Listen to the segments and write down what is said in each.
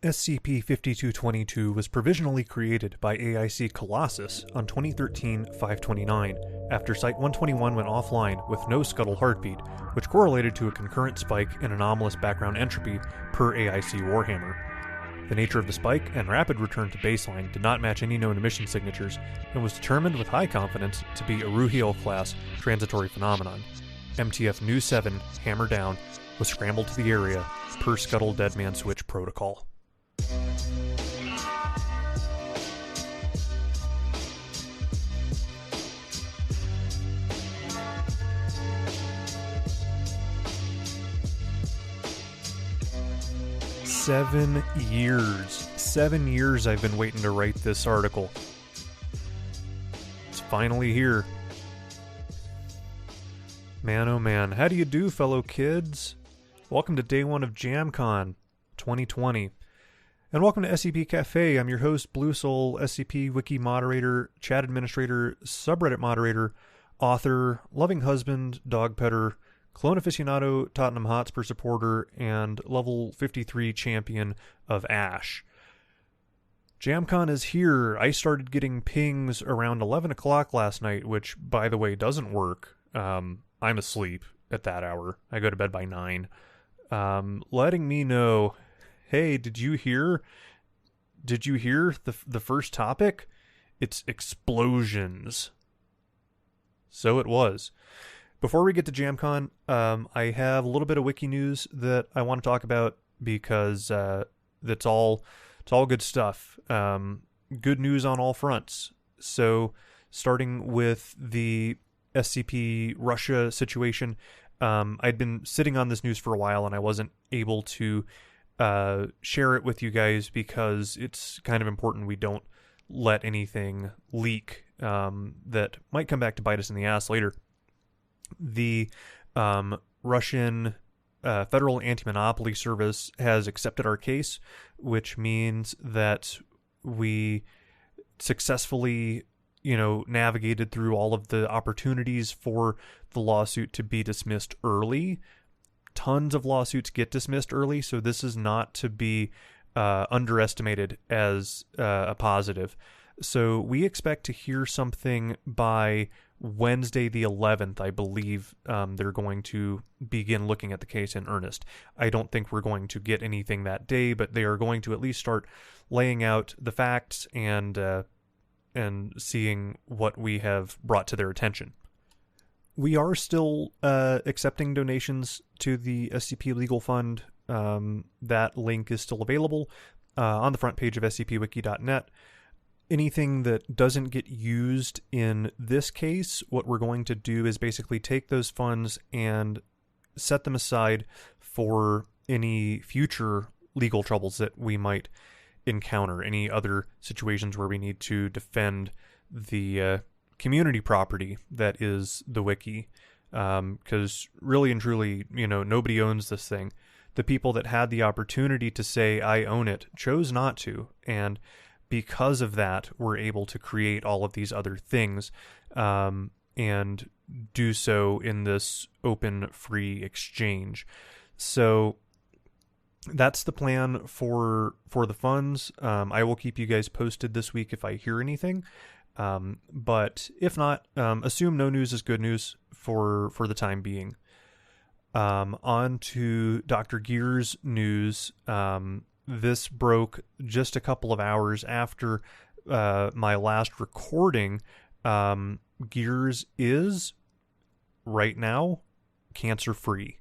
SCP-5222 was provisionally created by AIC Colossus on 2013-529 after Site-121 went offline with no scuttle heartbeat, which correlated to a concurrent spike in anomalous background entropy per AIC Warhammer. The nature of the spike and rapid return to baseline did not match any known emission signatures and was determined with high confidence to be a Ruhiel-class transitory phenomenon. MTF Nu 7, Hammer Down, was scrambled to the area per Scuttle Deadman Switch protocol. Seven years I've been waiting to write this article. It's finally here. Man, oh man, how do you do, fellow kids? Welcome to day one of Jamcon 2020. And welcome to SCP Cafe. I'm your host, bluesoul, SCP Wiki moderator, chat administrator, subreddit moderator, author, loving husband, dog petter, clone aficionado, Tottenham Hotspur supporter, and level 53 champion of Ash. Jamcon is here. I started getting pings around 11 o'clock last night, which, by the way, doesn't work. I'm asleep at that hour. I go to bed by 9. Letting me know, hey, did you hear the first topic? It's explosions. So it was. Before we get to Jamcon, I have a little bit of wiki news that I want to talk about because it's all good stuff. Good news on all fronts. So, starting with the SCP Russia situation, I'd been sitting on this news for a while and I wasn't able to share it with you guys because it's kind of important we don't let anything leak that might come back to bite us in the ass later. The Russian Federal Anti-Monopoly Service has accepted our case, which means that we successfully, navigated through all of the opportunities for the lawsuit to be dismissed early. Tons of lawsuits get dismissed early, so this is not to be underestimated as a positive. So we expect to hear something by Wednesday the 11th, I believe. They're going to begin looking at the case in earnest. I don't think we're going to get anything that day, but they are going to at least start laying out the facts and seeing what we have brought to their attention. We are still accepting donations to the SCP Legal Fund. That link is still available on the front page of scpwiki.net. Anything that doesn't get used in this case, what we're going to do is basically take those funds and set them aside for any future legal troubles that we might encounter, any other situations where we need to defend the community property that is the wiki. Because really and truly, nobody owns this thing. The people that had the opportunity to say, I own it, chose not to. And because of that, we're able to create all of these other things and do so in this open, free exchange. So that's the plan for the funds. I will keep you guys posted this week if I hear anything. But if not, assume no news is good news for the time being. On to Dr. Gear's news. This broke just a couple of hours after my last recording. Gears is, right now, cancer-free.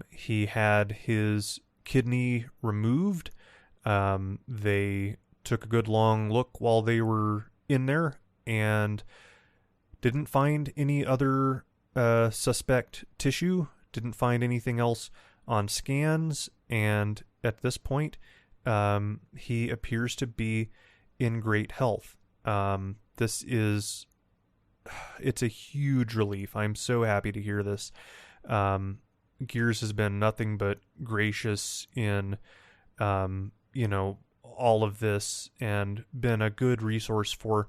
He had his kidney removed. They took a good long look while they were in there and didn't find any other suspect tissue, didn't find anything else on scans, and at this point, he appears to be in great health. It's a huge relief. I'm so happy to hear this. Gears has been nothing but gracious in, all of this and been a good resource for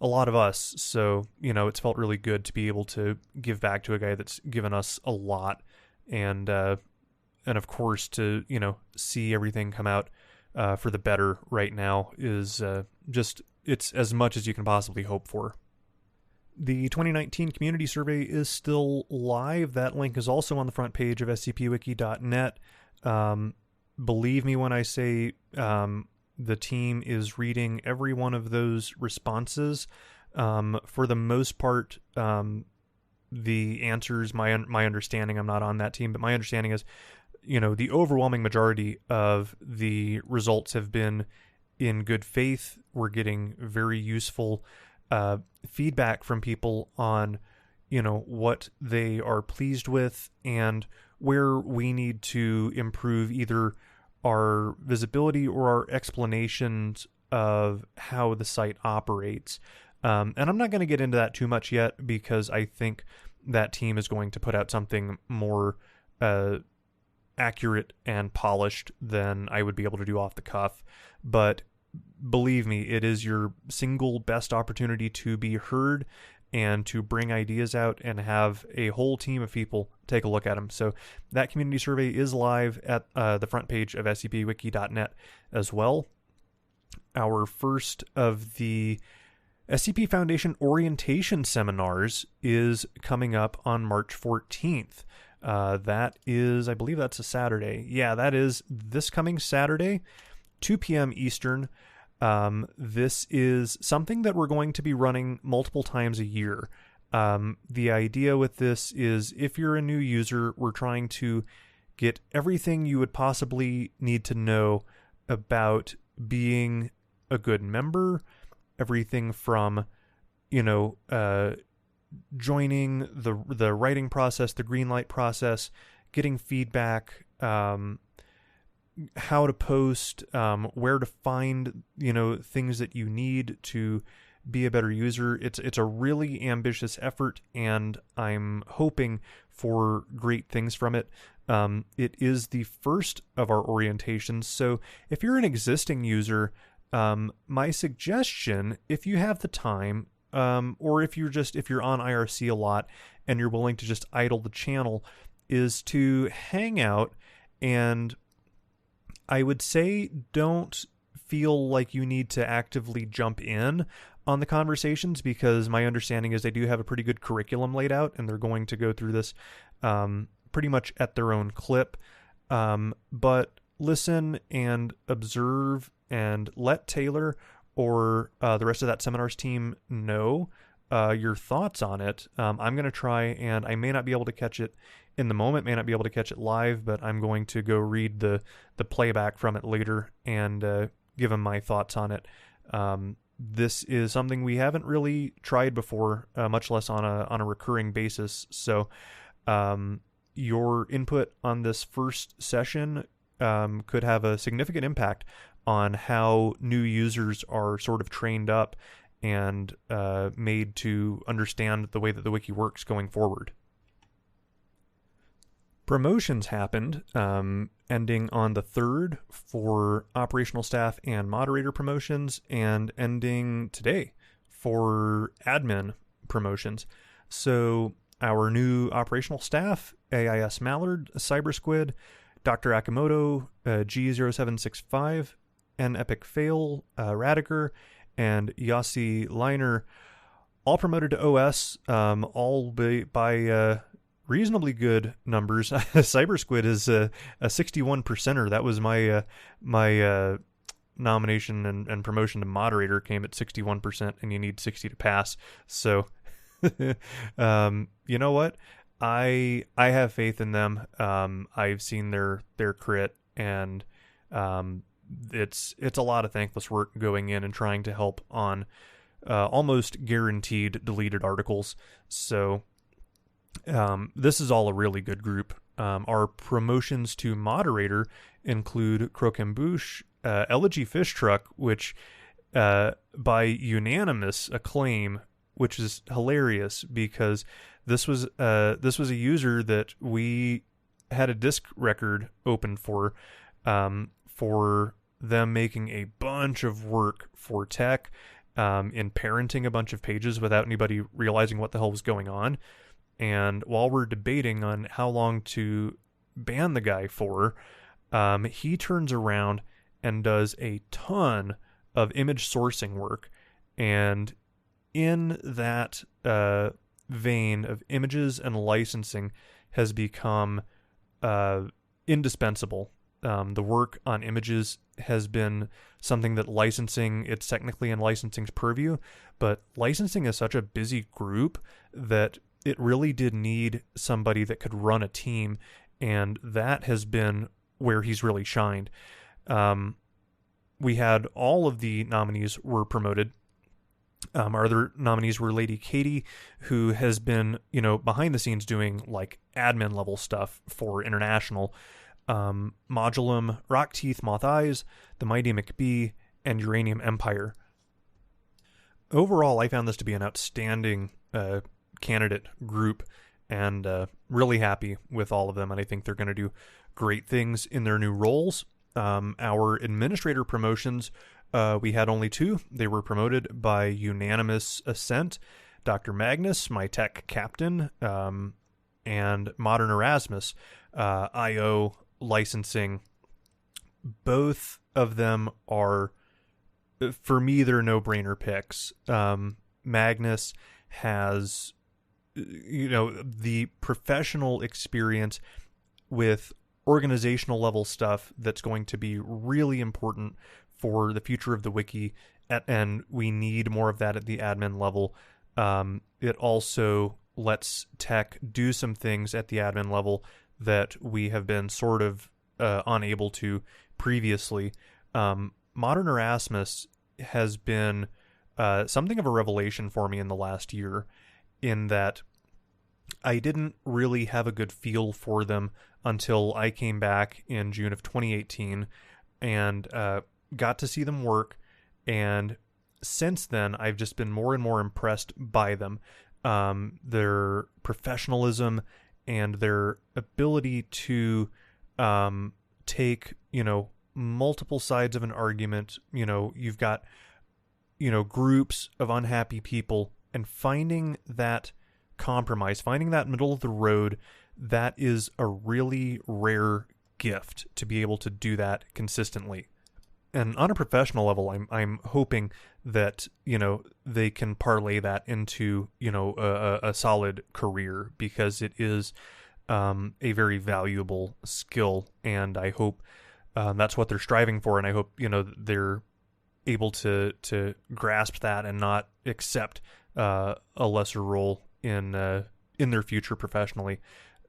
a lot of us. So, it's felt really good to be able to give back to a guy that's given us a lot. And of course, to, see everything come out for the better right now is it's as much as you can possibly hope for. The 2019 community survey is still live. That link is also on the front page of scpwiki.net. Believe me when I say the team is reading every one of those responses. For the most part, the answers, my understanding, I'm not on that team, but my understanding is, the overwhelming majority of the results have been in good faith. We're getting very useful feedback from people on, what they are pleased with and where we need to improve either our visibility or our explanations of how the site operates. And I'm not going to get into that too much yet because I think that team is going to put out something more accurate and polished than I would be able to do off the cuff. But believe me, it is your single best opportunity to be heard and to bring ideas out and have a whole team of people take a look at them. So that community survey is live at the front page of scpwiki.net as well. Our first of the SCP Foundation orientation seminars is coming up on March 14th. That is, I believe that's a Saturday. Yeah, that is this coming Saturday, 2 p.m. Eastern. This is something that we're going to be running multiple times a year. The idea with this is if you're a new user, we're trying to get everything you would possibly need to know about being a good member, everything from, joining the writing process, the green light process, getting feedback, how to post, where to find, things that you need to be a better user. It's a really ambitious effort, and I'm hoping for great things from it. It is the first of our orientations, so if you're an existing user, my suggestion, if you have the time, or if you're on IRC a lot and you're willing to just idle the channel, is to hang out. And I would say don't feel like you need to actively jump in on the conversations, because my understanding is they do have a pretty good curriculum laid out and they're going to go through this pretty much at their own clip. But listen and observe and let Taylor or the rest of that seminars team know your thoughts on it. I'm going to try, and I may not be able to catch it in the moment, may not be able to catch it live, but I'm going to go read the playback from it later and give them my thoughts on it. This is something we haven't really tried before, much less on a recurring basis. So your input on this first session could have a significant impact on how new users are sort of trained up and made to understand the way that the wiki works going forward. Promotions happened, ending on the 3rd for operational staff and moderator promotions, and ending today for admin promotions. So our new operational staff, AIS Mallard, Cyber Squid, Dr. Akimoto, G0765, N Epic Fail, Radiger, and Yossi Liner, all promoted to OS, all by reasonably good numbers. Cyber Squid is a 61%er. That was my nomination and promotion to moderator came at 61%, and you need 60 to pass. So, you know what? I have faith in them. I've seen their crit, and it's a lot of thankless work going in and trying to help on almost guaranteed deleted articles. So this is all a really good group. Our promotions to moderator include Crocambouche, Elegy Fish Truck, which by unanimous acclaim, which is hilarious because this was a user that we had a disc record open for them making a bunch of work for tech in parenting a bunch of pages without anybody realizing what the hell was going on. And while we're debating on how long to ban the guy for, he turns around and does a ton of image sourcing work. And in that vein of images and licensing has become indispensable. The work on images has been something that licensing, it's technically in licensing's purview, but licensing is such a busy group that it really did need somebody that could run a team, and that has been where he's really shined. We had all of the nominees were promoted. Our other nominees were Lady Katie, who has been, behind the scenes doing like admin level stuff for International, Modulum, Rock Teeth, Moth Eyes, The Mighty McBee, and Uranium Empire. Overall, I found this to be an outstanding candidate group, and really happy with all of them, and I think they're going to do great things in their new roles. Our administrator promotions, we had only 2. They were promoted by unanimous assent. Dr. Magnus, my tech captain, and Modern Erasmus, IO licensing. Both of them are, for me, they're no-brainer picks. Magnus has, the professional experience with organizational level stuff that's going to be really important for the future of the wiki, and we need more of that at the admin level. It also lets tech do some things at the admin level that we have been sort of unable to previously. Modern Erasmus has been something of a revelation for me in the last year, in that I didn't really have a good feel for them until I came back in June of 2018 and got to see them work. And since then, I've just been more and more impressed by them. Their professionalism and their ability to take, multiple sides of an argument. You've got, groups of unhappy people, and finding that compromise, finding that middle of the road, that is a really rare gift to be able to do that consistently. And on a professional level, I'm hoping that, they can parlay that into, a solid career, because it is a very valuable skill, and I hope that's what they're striving for, and I hope, they're able to grasp that and not accept a lesser role in their future professionally.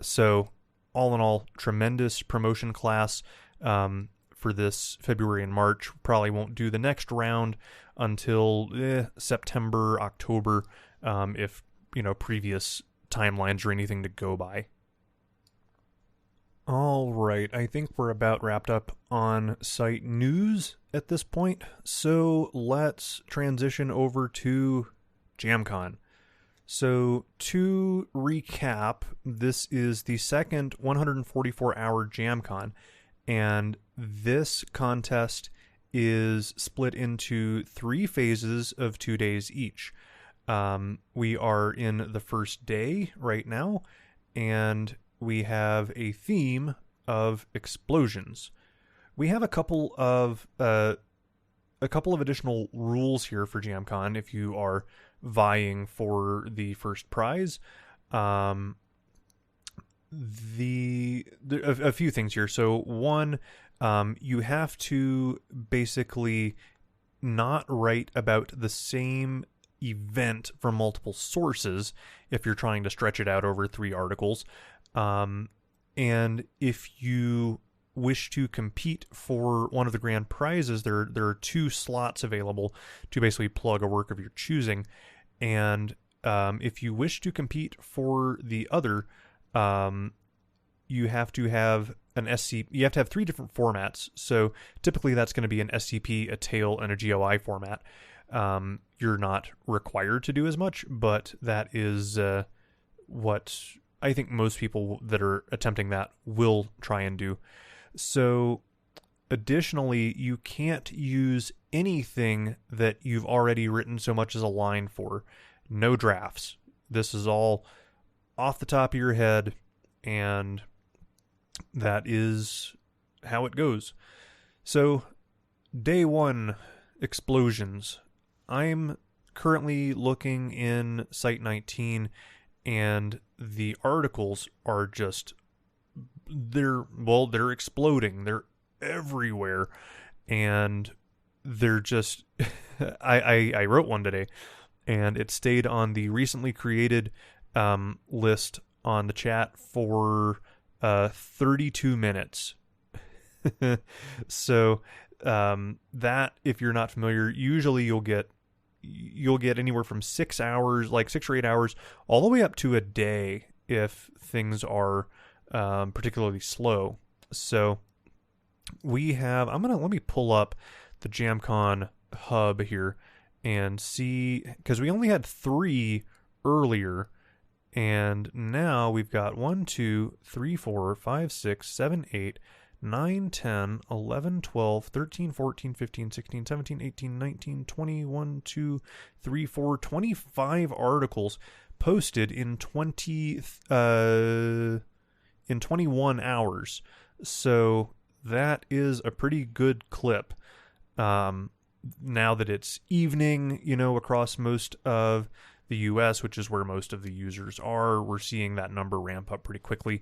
So all in all, tremendous promotion class for this February and March. Probably won't do the next round until September, October, if previous timelines or anything to go by. All right, I think we're about wrapped up on site news at this point, so let's transition over to Jamcon. So to recap, this is the second 144-hour Jamcon, and this contest is split into 3 phases of 2 days each. We are in the first day right now, and we have a theme of explosions. We have a couple of additional rules here for Jamcon if you are vying for the first prize. A few things here. So one, you have to basically not write about the same event from multiple sources if you're trying to stretch it out over 3 articles. And if you wish to compete for one of the grand prizes, there are 2 slots available to basically plug a work of your choosing. And if you wish to compete for the other, you have to have an SCP. You have to have 3 different formats. So typically that's going to be an SCP, a tail, and a GOI format. You're not required to do as much, but that is what I think most people that are attempting that will try and do. So additionally, you can't use anything that you've already written so much as a line for. No drafts. This is all off the top of your head, and that is how it goes. So, day one, explosions. I'm currently looking in Site 19, and the articles are just, they're exploding. They're everywhere, and they're just, I wrote one today, and it stayed on the recently created list on the chat for 32 minutes. So that, if you're not familiar, usually you'll get anywhere from 6 hours, like 6 or 8 hours, all the way up to a day if things are particularly slow. So let me pull up the Jamcon hub here and see, because we only had 3 earlier, and now we've got 1, 2, 3, 4, 5, 6, 7, 8, 9, 10, 11, 12, 13, 14, 15, 16, 17, 18, 19, 20, 1, 2, 3, 4, 25 articles posted in 21 hours. So that is a pretty good clip. Now that it's evening, across most of the US, which is where most of the users are, we're seeing that number ramp up pretty quickly.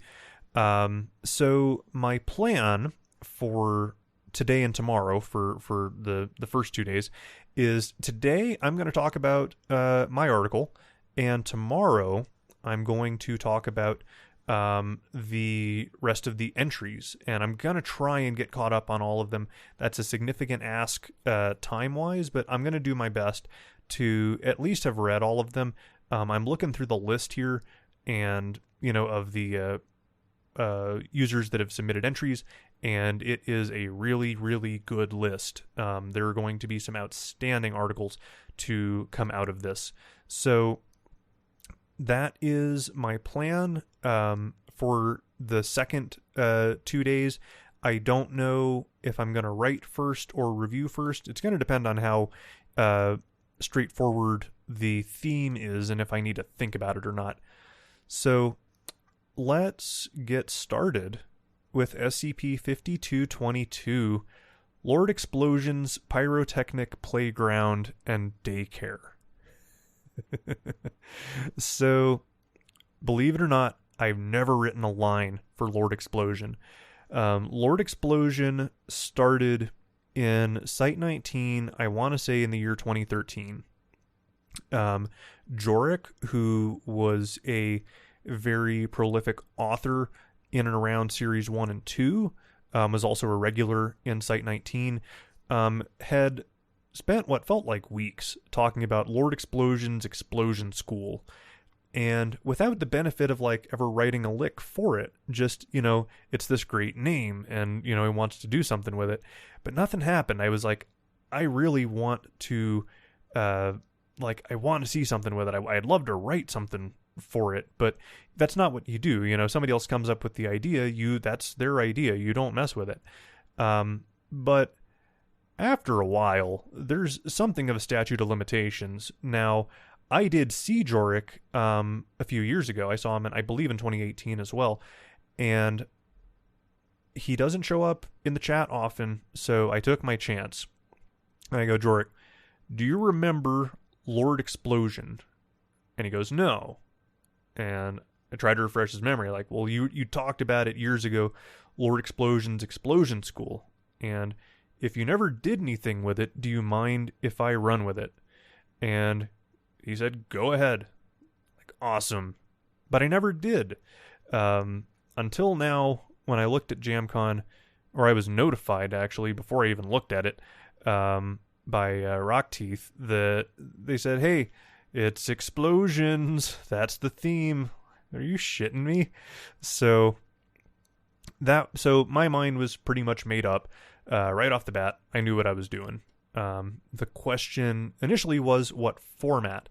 So my plan for today and tomorrow, for the first 2 days, is today I'm going to talk about my article, and tomorrow I'm going to talk about the rest of the entries, and I'm going to try and get caught up on all of them. That's a significant ask time-wise, but I'm going to do my best to at least have read all of them. I'm looking through the list here, and, of the users that have submitted entries, and it is a really, really good list. There are going to be some outstanding articles to come out of this. So that is my plan for the second 2 days. I don't know if I'm going to write first or review first. It's going to depend on how straightforward the theme is and if I need to think about it or not. So let's get started with SCP-5222, Lord Explosion's Pyrotechnic Playground and Daycare. So, believe it or not, I've never written a line for Lord Explosion. Lord Explosion started in Site 19, I want to say in the year 2013. Jorik, who was a very prolific author in and around Series 1 and 2, was also a regular in Site 19, had spent what felt like weeks talking about Lord Explosion's Explosion School. And without the benefit of ever writing a lick for it, just, it's this great name and, he wants to do something with it. But nothing happened. I was like, I really want to, I want to see something with it. I'd love to write something for it, but that's not what you do. Somebody else comes up with the idea, that's their idea. You don't mess with it. But after a while, there's something of a statute of limitations. Now, I did see Jorik a few years ago. I saw him, I believe, in 2018 as well. And he doesn't show up in the chat often, so I took my chance. And I go, Jorik, do you remember Lord Explosion? And he goes, no. And I tried to refresh his memory. Well, you talked about it years ago, Lord Explosion's Explosion School. And if you never did anything with it, do you mind if I run with it? And he said, go ahead. Awesome. But I never did. Until now, when I looked at Jamcon, or I was notified, actually, before I even looked at it, by Rock Teeth, that they said, hey, it's explosions. That's the theme. Are you shitting me? So my mind was pretty much made up. Right off the bat, I knew what I was doing. The question initially was what format,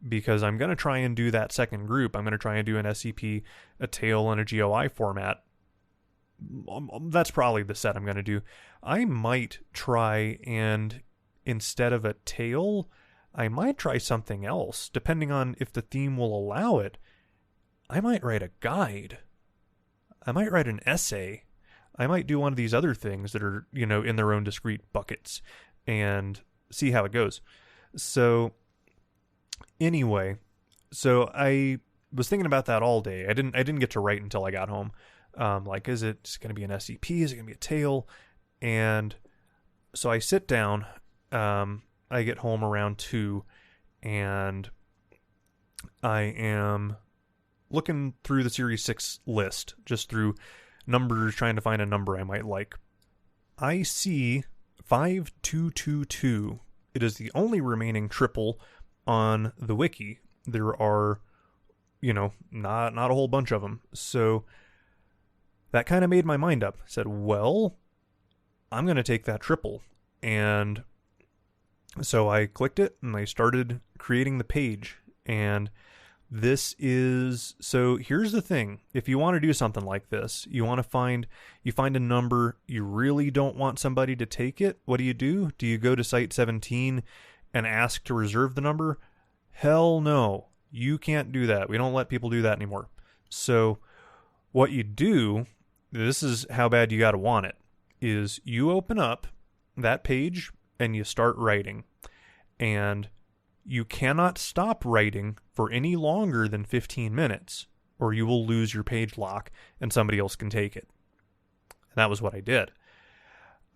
because I'm going to try and do that second group. I'm going to try and do an SCP, a tale, and a GOI format. That's probably the set I'm going to do. I might try and, instead of a tale, I might try something else. Depending on if the theme will allow it, I might write a guide. I might write an essay. I might do one of these other things that are, in their own discrete buckets and see how it goes. So anyway, so I was thinking about that all day. I didn't get to write until I got home. Like, is it going to be an SCP? Is it going to be a tale? And so I sit down, I get home around 2, and I am looking through the Series 6 list, just through numbers, trying to find a number I might like. I see 5222. It is the only remaining triple on the wiki. There are, not a whole bunch of them. So that kind of made my mind up. I said, well, I'm going to take that triple. And so I clicked it and I started creating the page. And this is, so here's the thing. If you want to do something like this, you find a number, you really don't want somebody to take it. What do? Do you go to site 17 and ask to reserve the number? Hell no. You can't do that. We don't let people do that anymore. So what you do, this is how bad you got to want it, is you open up that page and you start writing. And you cannot stop writing for any longer than 15 minutes, or you will lose your page lock and somebody else can take it. And that was what I did.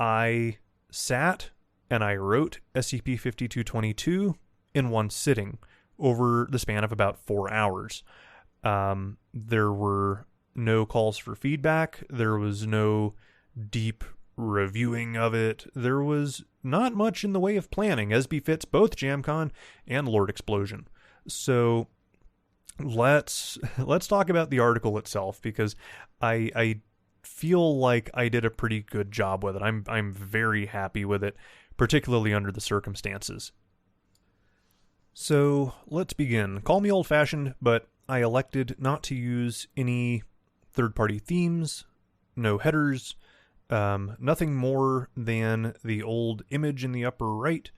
I sat and I wrote SCP-5222 in one sitting over the span of about 4 hours. There were no calls for feedback. There was no deep reviewing of it. There was not much in the way of planning, as befits both Jamcon and Lord Explosion. So let's talk about the article itself, because I feel like I did a pretty good job with it. I'm very happy with it, particularly under the circumstances. So let's begin. Call me old-fashioned, but I elected not to use any third-party themes, no headers, nothing more than the old image in the upper right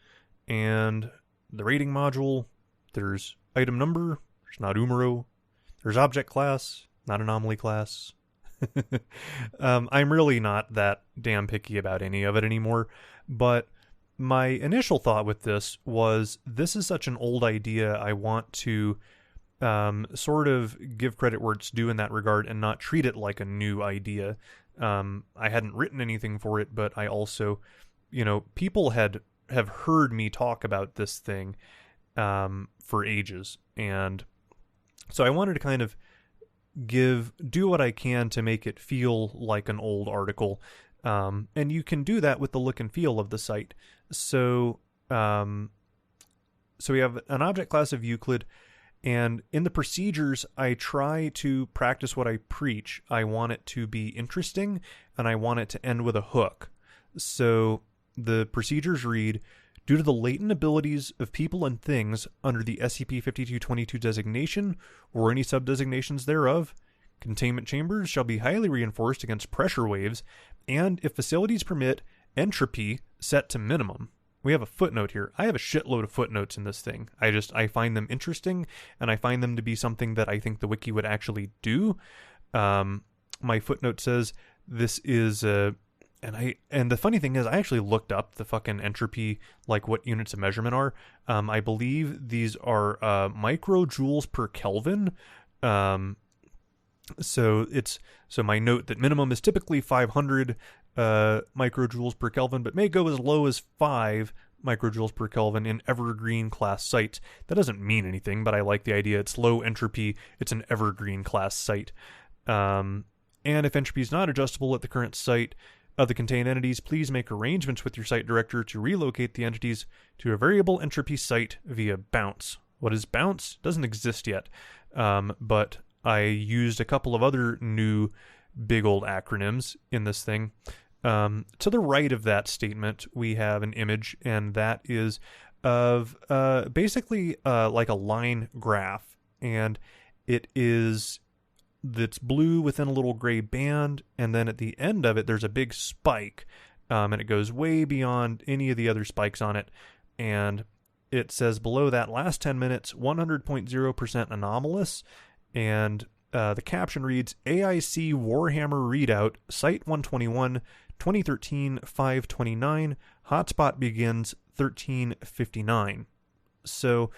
and the rating module. There's item number, there's not numero, there's object class, not anomaly class. I'm really not that damn picky about any of it anymore, but my initial thought with this was, this is such an old idea, I want to sort of give credit where it's due in that regard and not treat it like a new idea. I hadn't written anything for it, but I also, people have heard me talk about this thing for ages. And so I wanted to kind of do what I can to make it feel like an old article. And you can do that with the look and feel of the site. So we have an object class of Euclid, and in the procedures, I try to practice what I preach. I want it to be interesting, and I want it to end with a hook. So the procedures read, due to the latent abilities of people and things under the SCP-5222 designation, or any subdesignations thereof, containment chambers shall be highly reinforced against pressure waves, and, if facilities permit, entropy set to minimum. We have a footnote here. I have a shitload of footnotes in this thing. I find them interesting, and I find them to be something that I think the wiki would actually do. My footnote says this is and the funny thing is, I actually looked up the fucking entropy, like what units of measurement are. I believe these are microjoules per Kelvin. So my note that minimum is typically 500 microjoules per Kelvin, but may go as low as 5 microjoules per Kelvin in evergreen class sites. That doesn't mean anything, but I like the idea. It's low entropy. It's an evergreen class site. And if entropy is not adjustable at the current site of the contained entities, please make arrangements with your site director to relocate the entities to a variable entropy site via bounce. What is bounce? Doesn't exist yet. But I used a couple of other new big old acronyms in this thing. To the right of that statement, we have an image, and that is of basically like a line graph, and it's blue within a little gray band, and then at the end of it, there's a big spike, and it goes way beyond any of the other spikes on it, and it says below that, last 10 minutes, 100.0% anomalous, and The caption reads, AIC Warhammer Readout, Site 121, 2013, 529, hotspot begins 1359. So,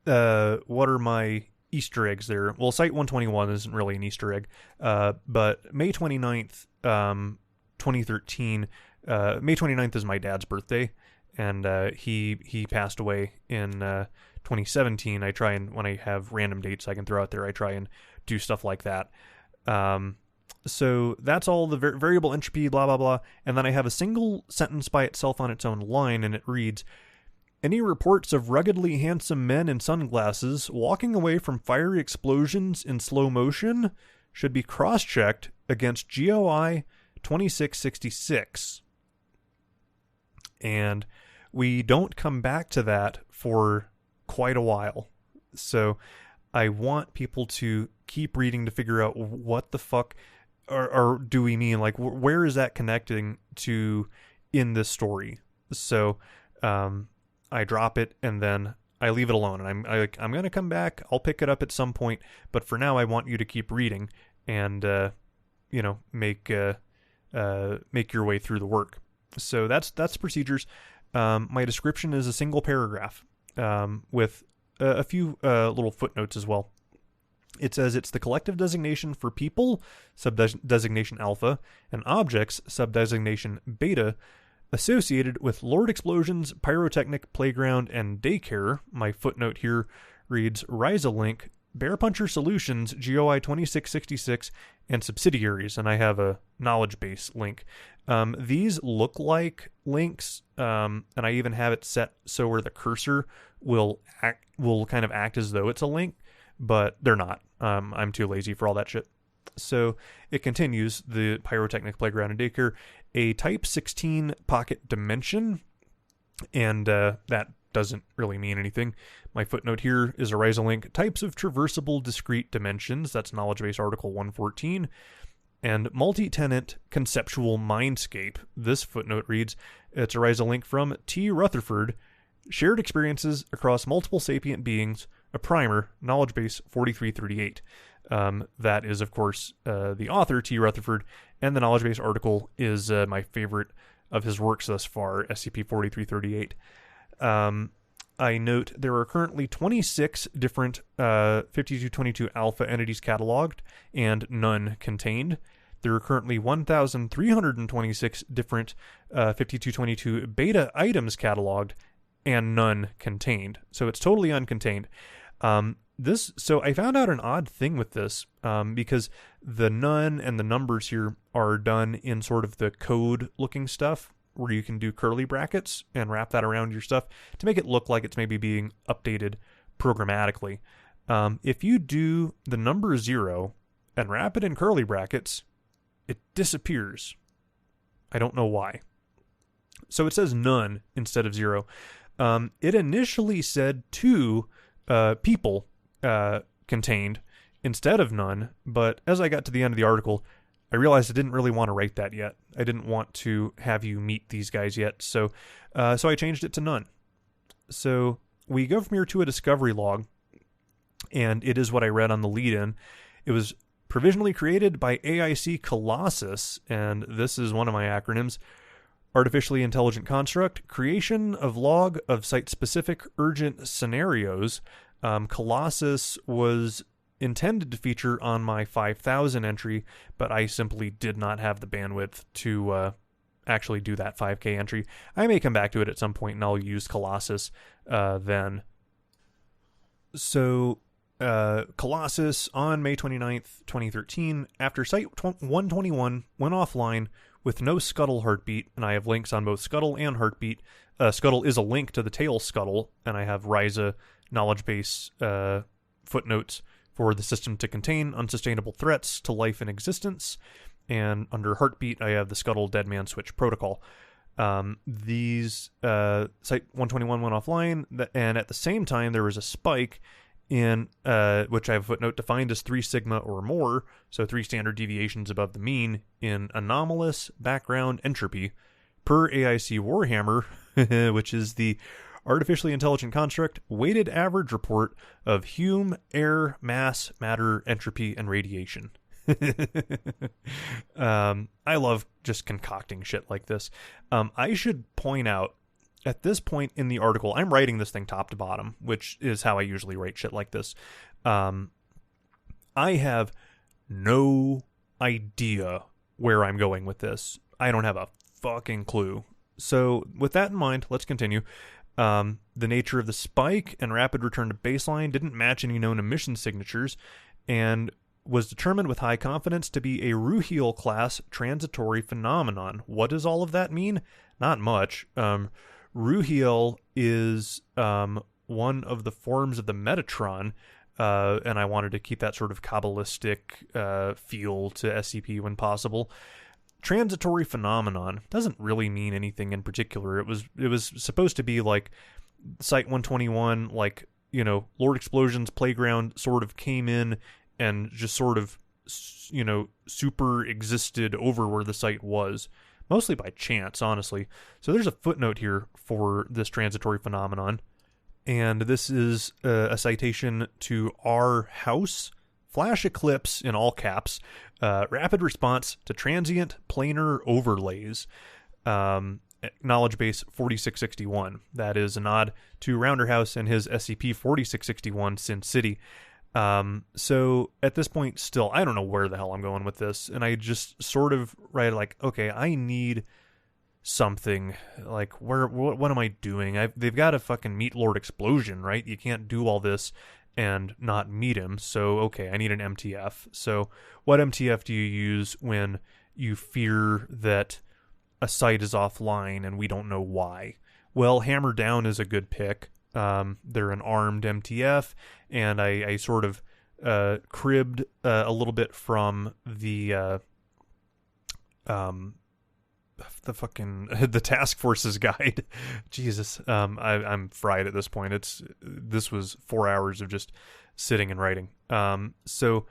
what are my Easter eggs there? Well, Site 121 isn't really an Easter egg, but May 29th, 2013, May 29th is my dad's birthday, and he passed away in 2017. I try and, when I have random dates I can throw out there, I try and do stuff like that. So that's all the variable entropy, blah, blah, blah. And then I have a single sentence by itself on its own line, and it reads, any reports of ruggedly handsome men in sunglasses walking away from fiery explosions in slow motion should be cross-checked against GOI 2666. And we don't come back to that for quite a while. So I want people to keep reading to figure out what the fuck or do we mean? Like, where is that connecting to in this story? So I drop it and then I leave it alone. And I'm going to come back. I'll pick it up at some point. But for now, I want you to keep reading and, make your way through the work. So that's procedures. My description is a single paragraph with a few little footnotes as well. It says it's the collective designation for people, subdesignation alpha, and objects, subdesignation beta, associated with Lord Explosions, Pyrotechnic, Playground, and Daycare. My footnote here reads Rhizolink, Bear Puncher Solutions, GOI 2666, and subsidiaries, and I have a knowledge base link. These look like links, and I even have it set so where the cursor will kind of act as though it's a link, but they're not. I'm too lazy for all that shit. So it continues, the Pyrotechnic, Playground, and Daycare, a Type 16 pocket dimension, and that doesn't really mean anything. My footnote here is a Rhizolink, types of traversable discrete dimensions, that's knowledge base article 114, and multi-tenant conceptual mindscape. This footnote reads, it's a Rhizolink from T. Rutherford, shared experiences across multiple sapient beings, a primer, knowledge base 4338. That is, of course, the author, T. Rutherford, and the knowledge base article is my favorite of his works thus far, SCP-4338. I note there are currently 26 different 5222 alpha entities cataloged and none contained. There are currently 1,326 different 5222 beta items cataloged and none contained. So it's totally uncontained. So I found out an odd thing with this, because the none and the numbers here are done in sort of the code looking stuff where you can do curly brackets and wrap that around your stuff to make it look like it's maybe being updated programmatically. If you do the number 0 and wrap it in curly brackets, it disappears. I don't know why. So it says none instead of 0. It initially said 2 people contained instead of none, but as I got to the end of the article, I realized I didn't really want to write that yet. I didn't want to have you meet these guys yet, so I changed it to none. So we go from here to a discovery log, and it is what I read on the lead-in. It was provisionally created by AIC Colossus, and this is one of my acronyms, Artificially Intelligent Construct, Creation of Log of Site-Specific Urgent Scenarios. Colossus was intended to feature on my 5,000 entry, but I simply did not have the bandwidth to actually do that 5K entry. I may come back to it at some point, and I'll use Colossus then. So, Colossus on May 29th, 2013, after Site 121 went offline with no Scuttle heartbeat, and I have links on both Scuttle and Heartbeat. Scuttle is a link to the tail Scuttle, and I have Ryza knowledge base footnotes for the system to contain unsustainable threats to life and existence. And under Heartbeat, I have the Scuttle Deadman Switch protocol. These Site 121 went offline, and at the same time, there was a spike in which I have a footnote defined as 3 sigma or more, so 3 standard deviations above the mean in anomalous background entropy per AIC Warhammer, which is the artificially intelligent construct, weighted average report of Hume, air, mass, matter, entropy, and radiation. I love just concocting shit like this. I should point out, at this point in the article, I'm writing this thing top to bottom, which is how I usually write shit like this. I have no idea where I'm going with this. I don't have a fucking clue. So with that in mind, let's continue. The nature of the spike and rapid return to baseline didn't match any known emission signatures and was determined with high confidence to be a Ruhiel class transitory phenomenon. What does all of that mean? Not much. Ruhiel is one of the forms of the Metatron, and I wanted to keep that sort of Kabbalistic feel to SCP when possible. Transitory phenomenon doesn't really mean anything in particular. It was supposed to be like Site 121, like, you know, Lord Explosion's playground sort of came in and just sort of, you know, super existed over where the site was. Mostly by chance, honestly. So there's a footnote here for this transitory phenomenon. And this is a citation to R. House, Flash Eclipse, in all caps, rapid response to transient planar overlays. Knowledge base 4661. That is a nod to Rounderhouse and his SCP-4661 Sin City. So at this point, still, I don't know where the hell I'm going with this. And I just sort of write like, okay, I need something. Like, what am I doing? They've got to fucking meet Lord Explosion, right? You can't do all this and not meet him. So, okay, I need an MTF. So what MTF do you use when you fear that a site is offline and we don't know why? Well, Hammer Down is a good pick. They're an armed MTF, and I sort of cribbed a little bit from the task force's guide. Jesus, I'm fried at this point. This was 4 hours of just sitting and writing. So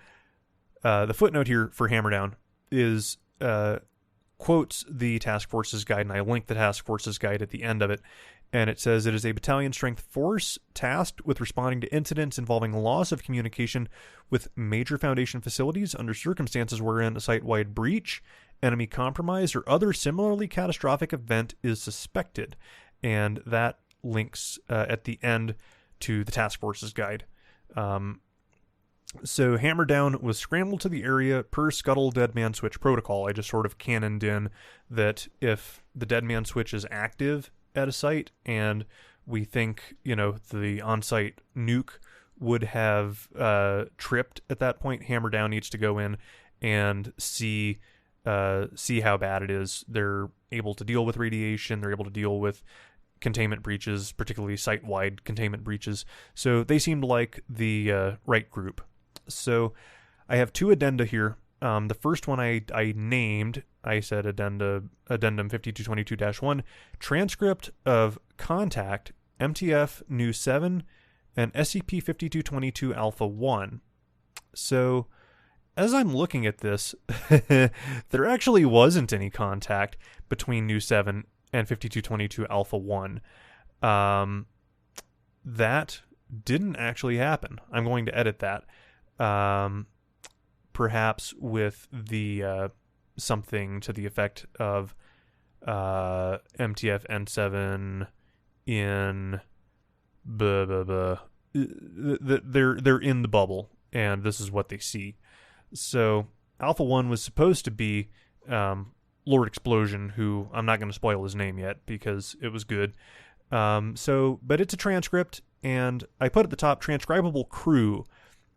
the footnote here for Hammer Down is quotes the task force's guide, and I link the task force's guide at the end of it. And it says it is a battalion-strength force tasked with responding to incidents involving loss of communication with major Foundation facilities under circumstances wherein a site-wide breach, enemy compromise, or other similarly catastrophic event is suspected. And that links at the end to the task force's guide. So Hammer Down was scrambled to the area per Scuttle Dead Man Switch protocol. I just sort of cannoned in that if the Dead Man Switch is active at a site and we think, you know, the on-site nuke would have tripped at that point, Hammer Down needs to go in and see how bad it is. They're able to deal with radiation. They're able to deal with containment breaches, particularly site-wide containment breaches. So they seemed like the right group. So I have two addenda here. The first one I named, I said addendum 5222-1, transcript of contact MTF New 7 and SCP-5222 Alpha 1. So as I'm looking at this, there actually wasn't any contact between New 7 and 5222 Alpha 1. That didn't actually happen. I'm going to edit that. Perhaps with the something to the effect of MTF N7 in they're in the bubble, and this is what they see. So Alpha 1 was supposed to be Lord Explosion, who I'm not going to spoil his name yet because it was good. But it's a transcript, and I put at the top transcribable crew.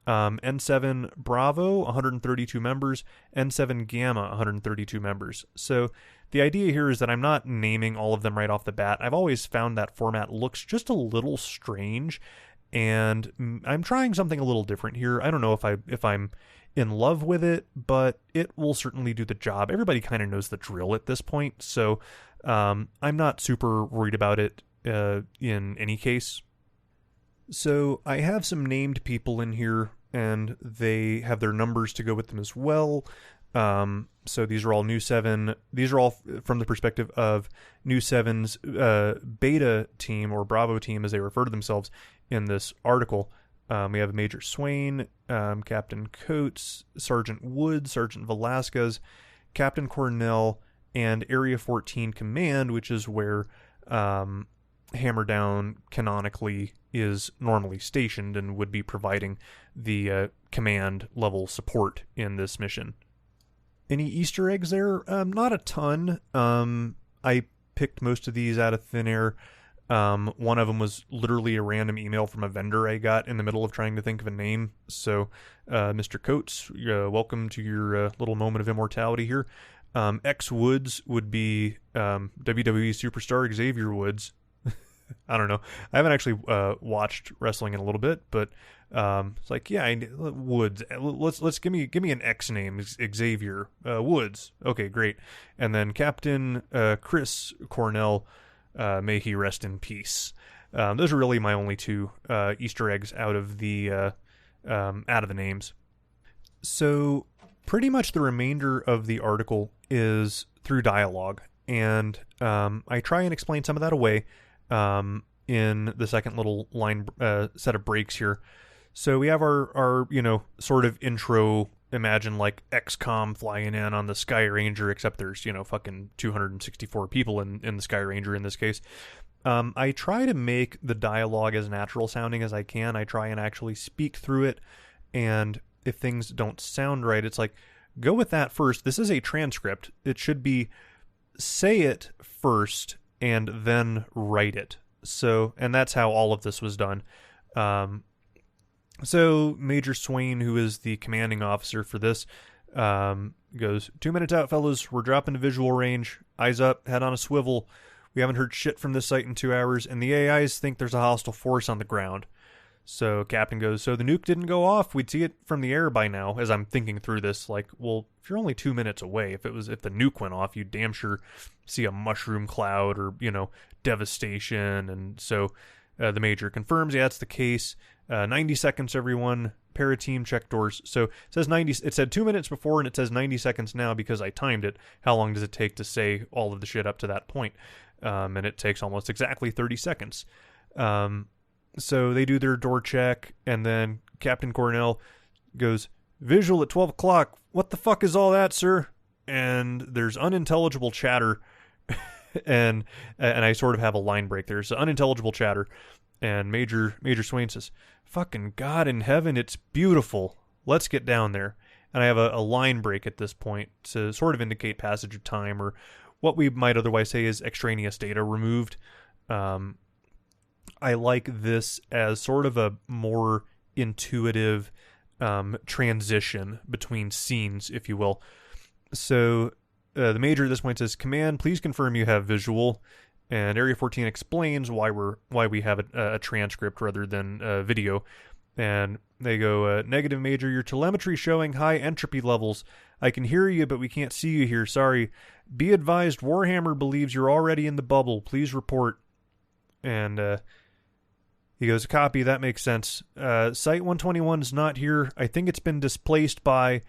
N7 Bravo, 132 members, N7 Gamma, 132 members. So the idea here is that I'm not naming all of them right off the bat. I've always found that format looks just a little strange, and I'm trying something a little different here. I don't know if I'm in love with it, but it will certainly do the job. Everybody kind of knows the drill at this point, so I'm not super worried about it in any case. So I have some named people in here, and they have their numbers to go with them as well. So these are all New 7. These are all from the perspective of New 7's beta team, or Bravo team as they refer to themselves in this article. We have Major Swain, Captain Coates, Sergeant Wood, Sergeant Velasquez, Captain Cornell, and Area 14 Command, which is where Hammerdown canonically is normally stationed and would be providing the command level support in this mission. Any Easter eggs there? Not a ton. I picked most of these out of thin air. One of them was literally a random email from a vendor I got in the middle of trying to think of a name. So, Mr. Coates, welcome to your little moment of immortality here. X Woods would be WWE superstar Xavier Woods. I don't know. I haven't actually watched wrestling in a little bit, but it's like, yeah, Woods. Let's give me an X name, Xavier Woods. Okay, great. And then Captain Chris Cornell, may he rest in peace. Those are really my only two Easter eggs out of the names. So pretty much the remainder of the article is through dialogue, and I try and explain some of that away in the second little line set of breaks here. So we have our sort of intro. Imagine like XCOM flying in on the Sky Ranger, except there's fucking 264 people in the Sky Ranger in this case. I try to make the dialogue as natural sounding as I can. I try and actually speak through it, and if things don't sound right, it's like, go with that first. This is a transcript. It should be say it first and then write it. So, and that's how all of this was done. So Major Swain, who is the commanding officer for this, goes, 2 minutes out, fellas. We're dropping to visual range. Eyes up, head on a swivel. We haven't heard shit from this site in 2 hours, and the AIs think there's a hostile force on the ground. So Captain goes, so the nuke didn't go off. We'd see it from the air by now. As I'm thinking through this, like, well, if you're only 2 minutes away, if the nuke went off, you'd damn sure see a mushroom cloud or, devastation. And so the Major confirms, yeah, that's the case. 90 seconds, everyone. Para-team, check doors. So it says 90. It said 2 minutes before, and it says 90 seconds now because I timed it. How long does it take to say all of the shit up to that point? And it takes almost exactly 30 seconds. So they do their door check, and then Captain Cornell goes, visual at 12 o'clock. What the fuck is all that, sir? And there's unintelligible chatter, and I sort of have a line break there. So unintelligible chatter, and Major Swain says, fucking God in heaven, it's beautiful. Let's get down there. And I have a line break at this point to sort of indicate passage of time, or what we might otherwise say is extraneous data removed. I like this as sort of a more intuitive transition between scenes, if you will. So the Major at this point says, Command, please confirm you have visual. And Area 14 explains why we have a transcript rather than video. And they go, negative, Major, your telemetry showing high entropy levels. I can hear you, but we can't see you here. Sorry. Be advised, Warhammer believes you're already in the bubble. Please report. And he goes, copy, that makes sense. Site 121 is not here. I think it's been displaced by...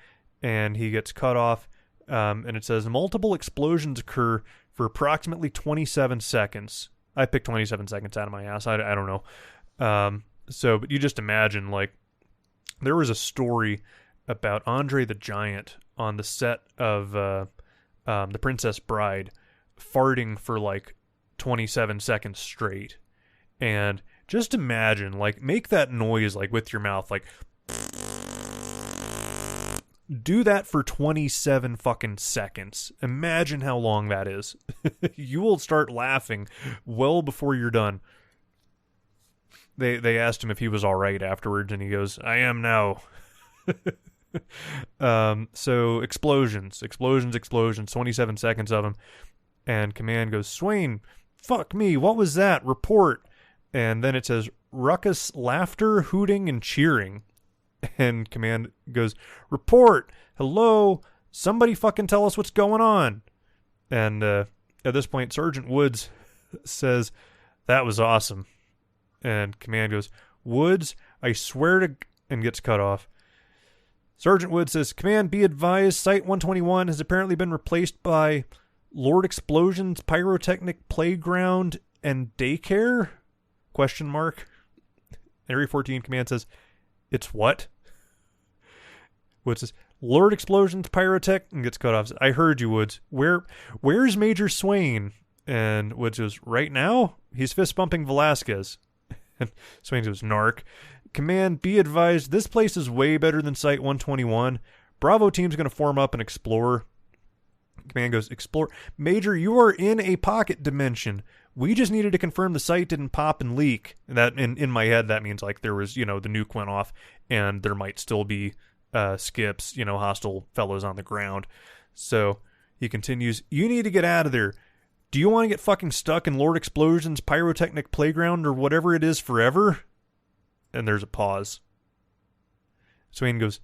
And he gets cut off. And it says, multiple explosions occur for approximately 27 seconds. I picked 27 seconds out of my ass. I don't know. But you just imagine, like, there was a story about Andre the Giant on the set of The Princess Bride farting for, like, 27 seconds straight. And just imagine, like, make that noise, like, with your mouth, like... Do that for 27 fucking seconds. Imagine how long that is. You will start laughing well before you're done. They asked him if he was all right afterwards, and he goes, I am now. So explosions, 27 seconds of them. And Command goes, Swain, fuck me, what was that? Report. And then it says, ruckus, laughter, hooting, and cheering. And Command goes, report, hello, somebody fucking tell us what's going on. And at this point, Sergeant Woods says, that was awesome. And Command goes, Woods, I swear to... And gets cut off. Sergeant Wood says, Command, be advised, Site 121 has apparently been replaced by Lord Explosion's Pyrotechnic Playground and Daycare? Question mark. Area 14 Command says, it's what? Wood says, Lord Explosion's Pyrotech, and gets cut off. I heard you, Woods. Where's Major Swain? And Woods goes, right now? He's fist bumping Velasquez. And Swain goes, narc. Command, be advised, this place is way better than Site 121. Bravo team's going to form up and explore. Command goes, explore. Major, you are in a pocket dimension. We just needed to confirm the site didn't pop and leak. And that in my head, that means like there was, the nuke went off and there might still be skips, hostile fellows on the ground. So he continues, you need to get out of there. Do you want to get fucking stuck in Lord Explosion's Pyrotechnic Playground or whatever it is forever? And there's a pause. Swain goes,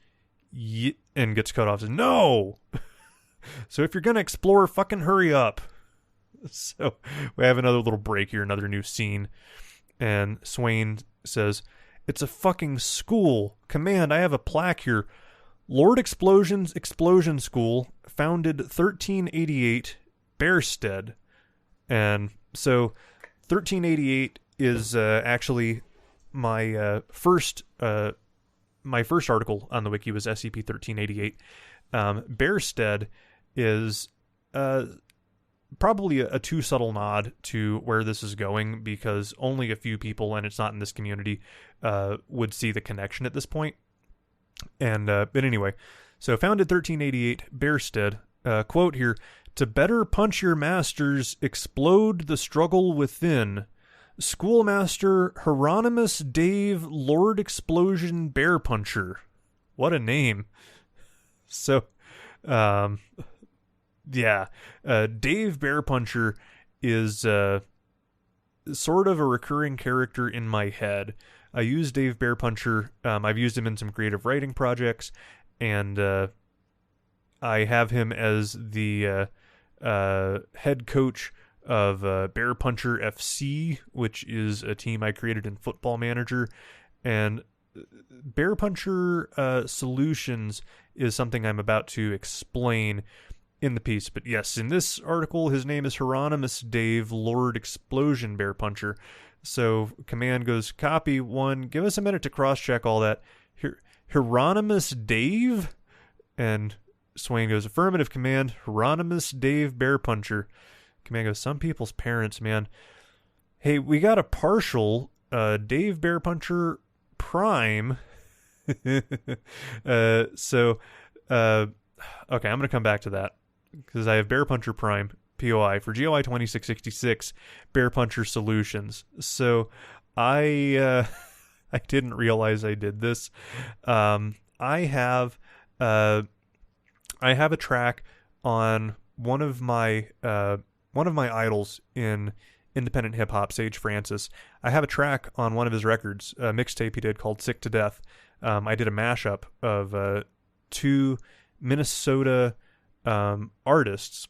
and gets cut off. Says, no! So if you're going to explore, fucking hurry up. So we have another little break here, another new scene. And Swain says, it's a fucking school. Command, I have a plaque here. Lord Explosion's Explosion School, founded 1388, Bearstead. And so 1388 is actually my first article on the wiki was SCP-1388. Bearstead is probably a too subtle nod to where this is going because only a few people, and it's not in this community, would see the connection at this point. And but anyway, so founded 1388, Bearstead. Quote here, to better punch your masters, explode the struggle within. Schoolmaster Hieronymus Dave Lord Explosion Bear Puncher. What a name. So, Dave Bear Puncher is sort of a recurring character in my head. I use Dave Bear Puncher. I've used him in some creative writing projects, and I have him as the head coach of Bear Puncher FC, which is a team I created in Football Manager. And Bear Puncher Solutions is something I'm about to explain in the piece. But yes, in this article, his name is Hieronymus Dave Lord Explosion Bear Puncher. So command goes, copy 1, give us a minute to cross-check all that. Hieronymus Dave? And Swain goes, affirmative, command. Hieronymus Dave Bear Puncher. Command goes, some people's parents, man. Hey, we got a partial Dave Bear Puncher Prime. Okay, I'm going to come back to that because I have Bear Puncher Prime, POI, for GOI 2666, Bear Puncher Solutions. So I didn't realize I did this. I have a track on one of my idols in independent hip hop, Sage Francis. I have a track on one of his records, a mixtape he did called Sick to Death. I did a mashup of two Minnesota artists,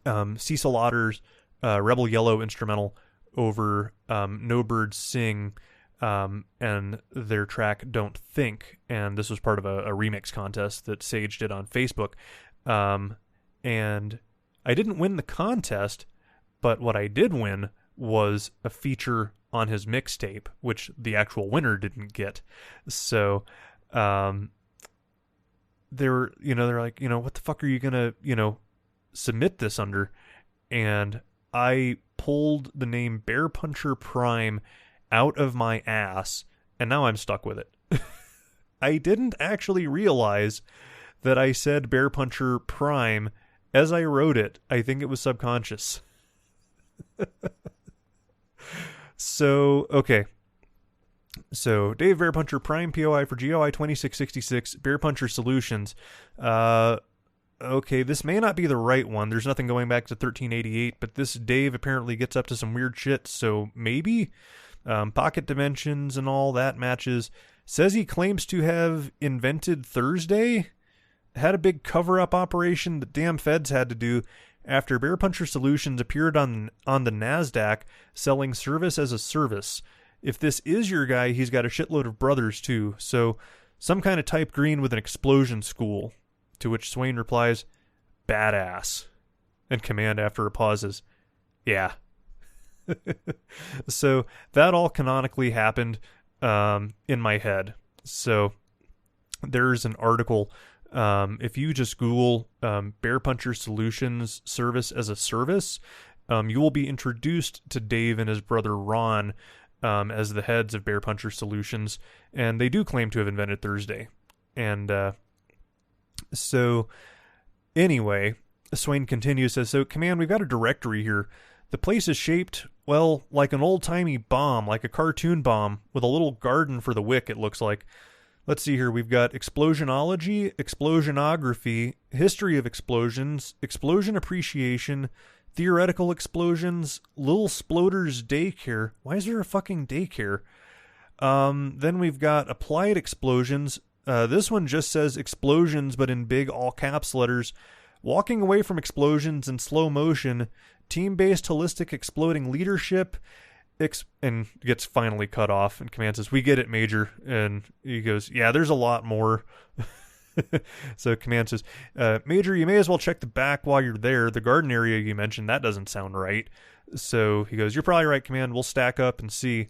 Cecil Otter's Rebel Yellow instrumental over No Birds Sing, and their track Don't Think. And this was part of a remix contest that Sage did on Facebook. And I didn't win the contest, but what I did win was a feature on his mixtape, which the actual winner didn't get. So, they're like, what the fuck are you gonna, submit this under? And I pulled the name Bear Puncher Prime out of my ass, and now I'm stuck with it. I didn't actually realize that I said Bear Puncher Prime as I wrote it. I think it was subconscious. So, okay. So, Dave Bear Puncher Prime POI for GOI 2666, Bear Puncher Solutions. Okay, this may not be the right one. There's nothing going back to 1388, but this Dave apparently gets up to some weird shit, so maybe? Pocket dimensions and all that matches. Says he claims to have invented Thursday. Had a big cover-up operation that damn feds had to do after Bear Puncher Solutions appeared on the NASDAQ selling service as a service. If this is your guy, he's got a shitload of brothers too. So Some kind of type green with an explosion school. To which Swain replies, badass. And Command, after a pause, is, yeah. So that all canonically happened in my head. So there's an article. If you just Google Bear Puncher Solutions Service as a service, you will be introduced to Dave and his brother Ron as the heads of Bear Puncher Solutions, and they do claim to have invented Thursday. And so anyway, Swain continues, says, so Command, we've got a directory here. The place is shaped, well, like an old-timey bomb, like a cartoon bomb, with a little garden for the wick, it looks like. Let's see here. We've got explosionology, explosionography, history of explosions, explosion appreciation, theoretical explosions, Lil Sploders daycare. Why is there a fucking daycare? Then we've got applied explosions. This one just says explosions, but in big all caps letters. Walking away from explosions in slow motion, team-based holistic exploding leadership, and gets finally cut off, and Command says, we get it, Major. And he goes, yeah, there's a lot more. So Command says, Major, you may as well check the back while you're there. The garden area you mentioned, that doesn't sound right. So he goes, you're probably right, Command. We'll stack up and see.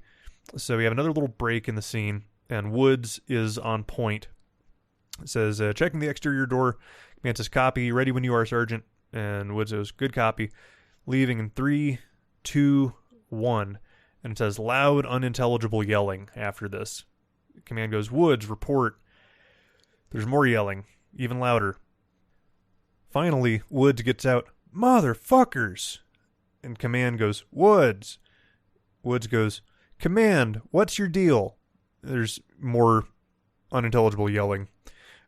So we have another little break in the scene, and Woods is on point. It says, checking the exterior door. Command says, copy, ready when you are, Sergeant. And Woods goes, good copy. Leaving in 3, 2, 1. And it says, loud, unintelligible yelling after this. Command goes, Woods, report. There's more yelling, even louder. Finally, Woods gets out, motherfuckers. And Command goes, Woods. Woods goes, Command, what's your deal? There's more unintelligible yelling.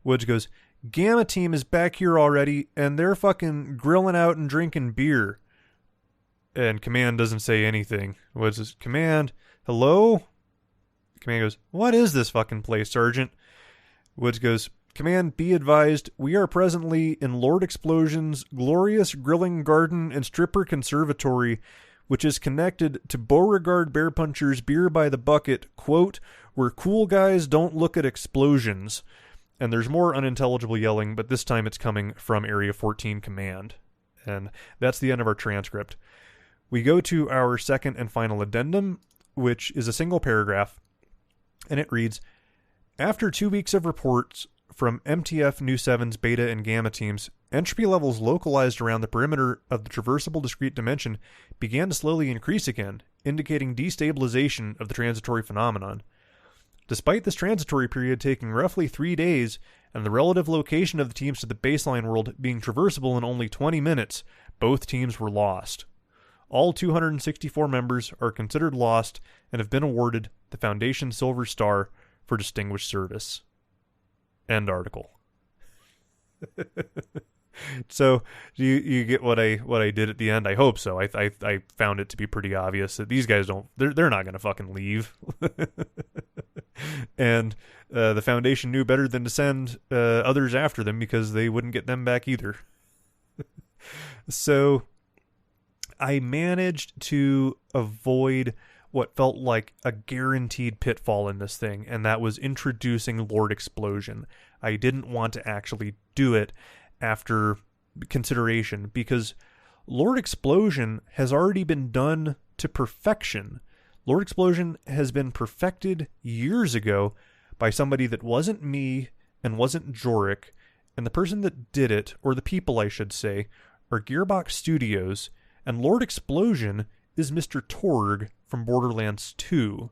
Woods goes, Gamma Team is back here already, and they're fucking grilling out and drinking beer. And Command doesn't say anything. Woods says, Command, hello? Command goes, what is this fucking place, Sergeant? Woods goes, Command, be advised, we are presently in Lord Explosion's glorious grilling garden and stripper conservatory, which is connected to Beauregard Bear Puncher's Beer by the Bucket, quote, where cool guys don't look at explosions. And there's more unintelligible yelling, but this time it's coming from Area 14 Command. And that's the end of our transcript. We go to our second and final addendum, which is a single paragraph, and it reads, after 2 weeks of reports from MTF Nu 7's beta and gamma teams, entropy levels localized around the perimeter of the traversable discrete dimension began to slowly increase again, indicating destabilization of the transitory phenomenon. Despite this transitory period taking roughly 3 days, and the relative location of the teams to the baseline world being traversable in only 20 minutes, both teams were lost. All 264 members are considered lost and have been awarded the Foundation Silver Star for distinguished service. End article. So you get what I did at the end? I hope so. I found it to be pretty obvious that these guys they're not going to fucking leave. And the Foundation knew better than to send others after them because they wouldn't get them back either. So I managed to avoid what felt like a guaranteed pitfall in this thing, and that was introducing Lord Explosion. I didn't want to actually do it after consideration because Lord Explosion has already been done to perfection. Lord Explosion has been perfected years ago by somebody that wasn't me and wasn't Jorik, and the person that did it, or the people I should say, are Gearbox Studios, and Lord Explosion is Mr. Torg from Borderlands 2.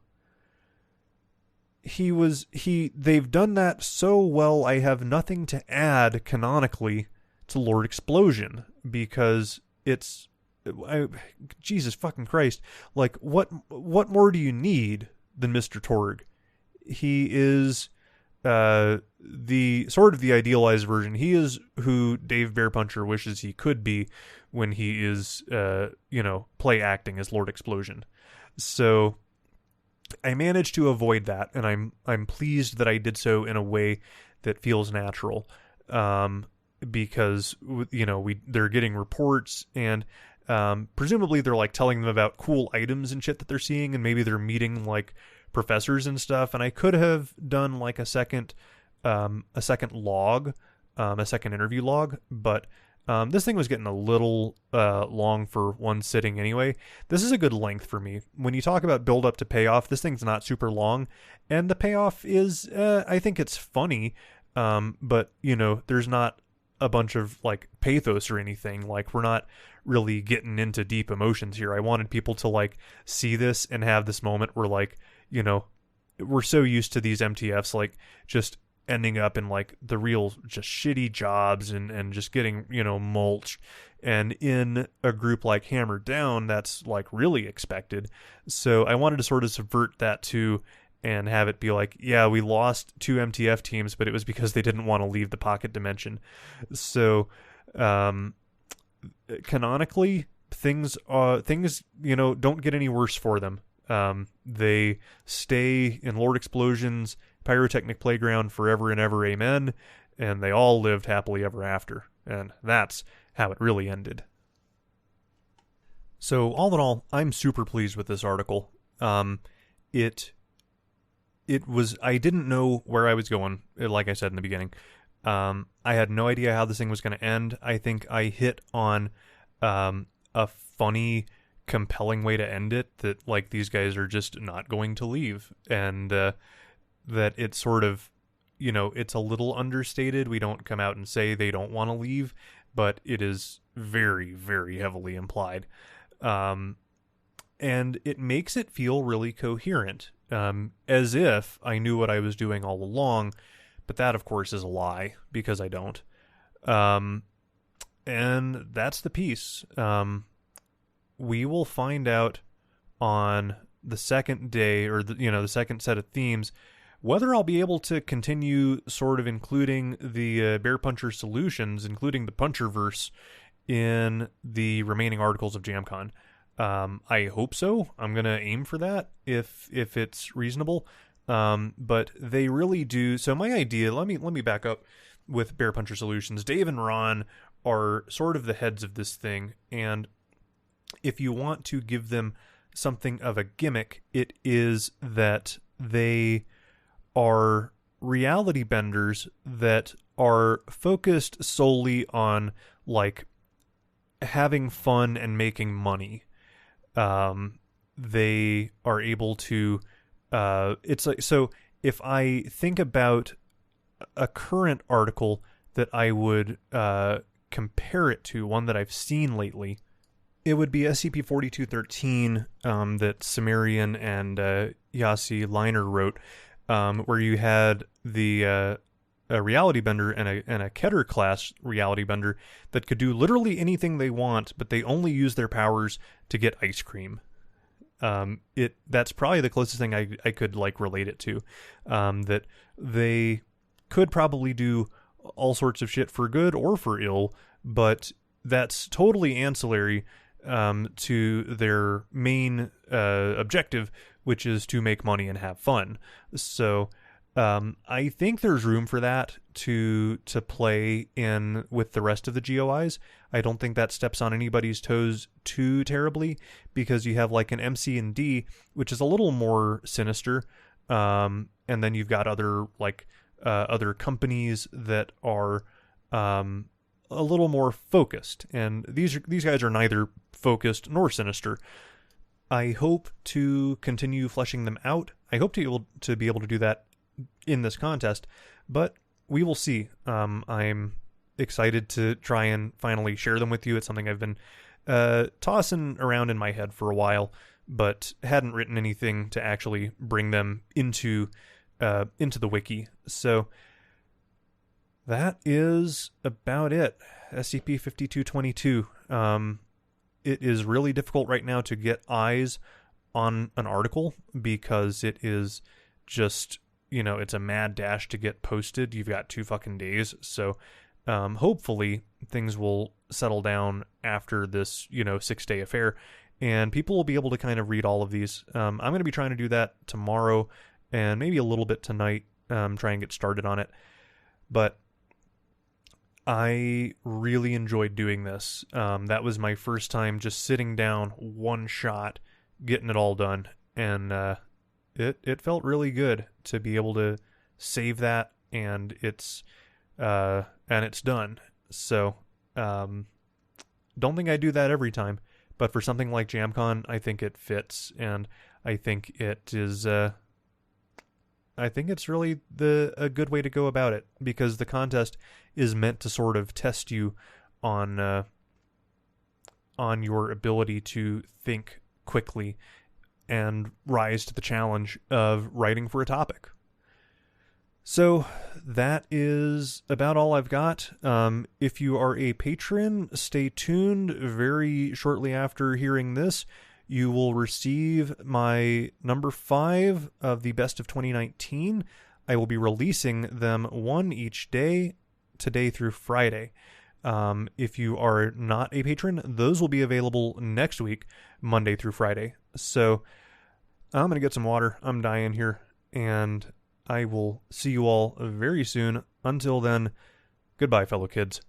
They've done that so well, I have nothing to add canonically to Lord Explosion, because it's... Jesus fucking Christ. Like, what more do you need than Mr. Torg? He is the sort of the idealized version. He is who Dave Bear Puncher wishes he could be when he is, play acting as Lord Explosion. So I managed to avoid that, and I'm pleased that I did so in a way that feels natural, because they're getting reports, and presumably they're like telling them about cool items and shit that they're seeing, and maybe they're meeting like professors and stuff. And I could have done like a second a second log, a second interview log, but this thing was getting a little long for one sitting anyway. This is a good length for me. When you talk about build up to payoff, this thing's not super long, and the payoff is, I think it's funny, but, you know, there's not a bunch of, like, pathos or anything. Like, we're not really getting into deep emotions here. I wanted people to, like, see this and have this moment where, like, you know, we're so used to these MTFs, like, just ending up in, like, the real just shitty jobs and just getting, you know, mulched. And in a group like Hammer Down, that's, like, really expected. So I wanted to sort of subvert that too, and have it be like, yeah, we lost 2 MTF teams, but it was because they didn't want to leave the pocket dimension. So, canonically, things, you know, don't get any worse for them. They stay in Lord Explosion's Pyrotechnic Playground forever and ever, amen, and they all lived happily ever after. And that's how it really ended. So, all in all, I'm super pleased with this article. It was, I didn't know where I was going, like I said in the beginning. I had no idea how this thing was going to end. I think I hit on a funny, compelling way to end it, that, like, these guys are just not going to leave. And that it's sort of, you know, it's a little understated. We don't come out and say they don't want to leave, but it is very, very heavily implied. And it makes it feel really coherent, as if I knew what I was doing all along, but that, of course, is a lie, because I don't. And that's the piece. We will find out on the second day, or the second set of themes, whether I'll be able to continue sort of including the Bear Puncher solutions, including the Puncherverse, in the remaining articles of Jamcon. I hope so. I'm gonna aim for that if it's reasonable. But they really do. So my idea, let me back up with Bear Puncher Solutions. Dave and Ron are sort of the heads of this thing, and if you want to give them something of a gimmick, it is that they are reality benders that are focused solely on, like, having fun and making money. They are able to, it's like, so if I think about a current article that I would compare it to, one that I've seen lately, it would be SCP-4213 that Sumerian and Yassi Liner wrote, where you had a reality bender and a Keter class reality bender that could do literally anything they want, but they only use their powers to get ice cream. That's probably the closest thing I could, like, relate it to. That they could probably do all sorts of shit for good or for ill, but that's totally ancillary to their main objective, which is to make money and have fun. So I think there's room for that to play in with the rest of the GOIs. I don't think that steps on anybody's toes too terribly, because you have, like, an MC and D, which is a little more sinister, and then you've got other, like, other companies that are a little more focused, and these guys are neither focused nor sinister. I hope to continue fleshing them out. I hope to be able to do that in this contest, but we will see. I'm excited to try and finally share them with you. It's something I've been tossing around in my head for a while, but hadn't written anything to actually bring them into the wiki. So that is about it. SCP-5222. It is really difficult right now to get eyes on an article, because it is just, it's a mad dash to get posted. You've got 2 fucking days. So hopefully things will settle down after this, 6-day affair, and people will be able to kind of read all of these. I'm going to be trying to do that tomorrow and maybe a little bit tonight, try and get started on it. But I really enjoyed doing this. That was my first time just sitting down, one shot, getting it all done. And it felt really good to be able to save that and it's done. So don't think I do that every time, but for something like Jamcon, I think it fits, and I think it is. I think it's really a good way to go about it, because the contest is meant to sort of test you on your ability to think quickly and rise to the challenge of writing for a topic. So that is about all I've got. If you are a patron, stay tuned. Very shortly after hearing this, you will receive my number 5 of the best of 2019. I will be releasing them one each day, today through Friday. If you are not a patron, those will be available next week, Monday through Friday. So I'm going to get some water. I'm dying here, and I will see you all very soon. Until then, goodbye, fellow kids.